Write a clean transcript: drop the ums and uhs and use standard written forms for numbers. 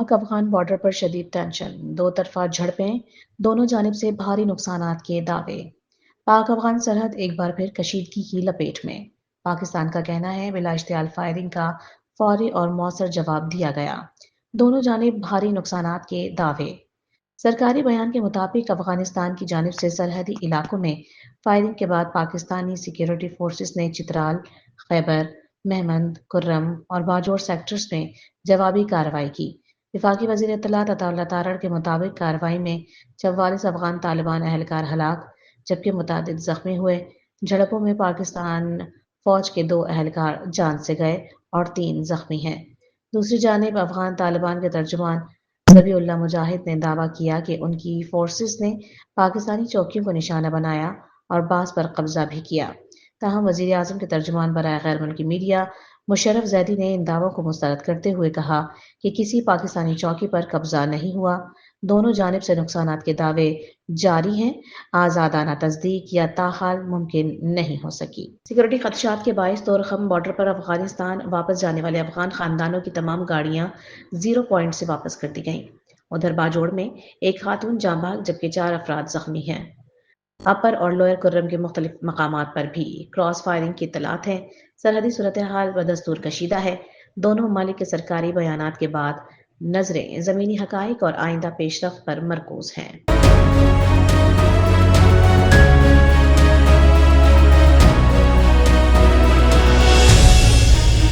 Pak Afghan border پر شدید tension, دو طرفہ جھڑپیں، دونوں جانب سے بھاری نقصانات کے دعوے۔ پاک افغان سرحد ایک بار پھر کشیدگی کی لپیٹ میں۔ پاکستان کا کہنا ہے بلا اشتعال فائرنگ کا فوری اور مؤثر جواب دیا گیا، دونوں جانب بھاری نقصانات کے دعوے۔ سرکاری بیان کے مطابق افغانستان کی جانب سے سرحدی علاقوں میں فائرنگ کے بعد پاکستانی سیکیورٹی فورسز نے چترال، خیبر، مہمند، کرم اور باجوڑ سیکٹرز میں جوابی کارروائی کی۔ وفاقی وزیر اطلاعات عطا اللہ تارڑ کے مطابق کارروائی میں 44 افغان طالبان اہلکار ہلاک جبکہ متعدد زخمی ہوئے۔ جھڑپوں میں پاکستان فوج کے 2 اہلکار جان سے گئے اور 3 زخمی ہیں۔ دوسری جانب افغان طالبان کے ترجمان ذبیح اللہ مجاہد نے دعویٰ کیا کہ ان کی فورسز نے پاکستانی چوکیوں کو نشانہ بنایا اور بعض پر قبضہ بھی کیا۔ تاہم وزیر اعظم کے ترجمان برائے غیر ملکی میڈیا مشرف زیدی نے ان دعووں کو مسترد کرتے ہوئے کہا کہ کسی پاکستانی چوکی پر قبضہ نہیں ہوا، دونوں جانب سے نقصانات کے دعوے جاری ہیں، آزادانہ تصدیق یا تاحال ممکن نہیں ہو سکی۔ سیکورٹی خدشات کے باعث دورخم بارڈر پر افغانستان واپس جانے والے افغان خاندانوں کی تمام گاڑیاں 0 پوائنٹ سے واپس کر دی گئیں۔ ادھر باجوڑ میں ایک خاتون جاں بحق جبکہ 4 افراد زخمی ہیں۔ اپر اور لوئر کرم کے مختلف مقامات پر بھی کراس فائرنگ کی اطلاعات ہیں۔ سرحدی صورتحال بدستور کشیدہ ہے۔ دونوں ممالک کے سرکاری بیانات کے بعد نظریں زمینی حقائق اور آئندہ پیش رفت پر مرکوز ہیں۔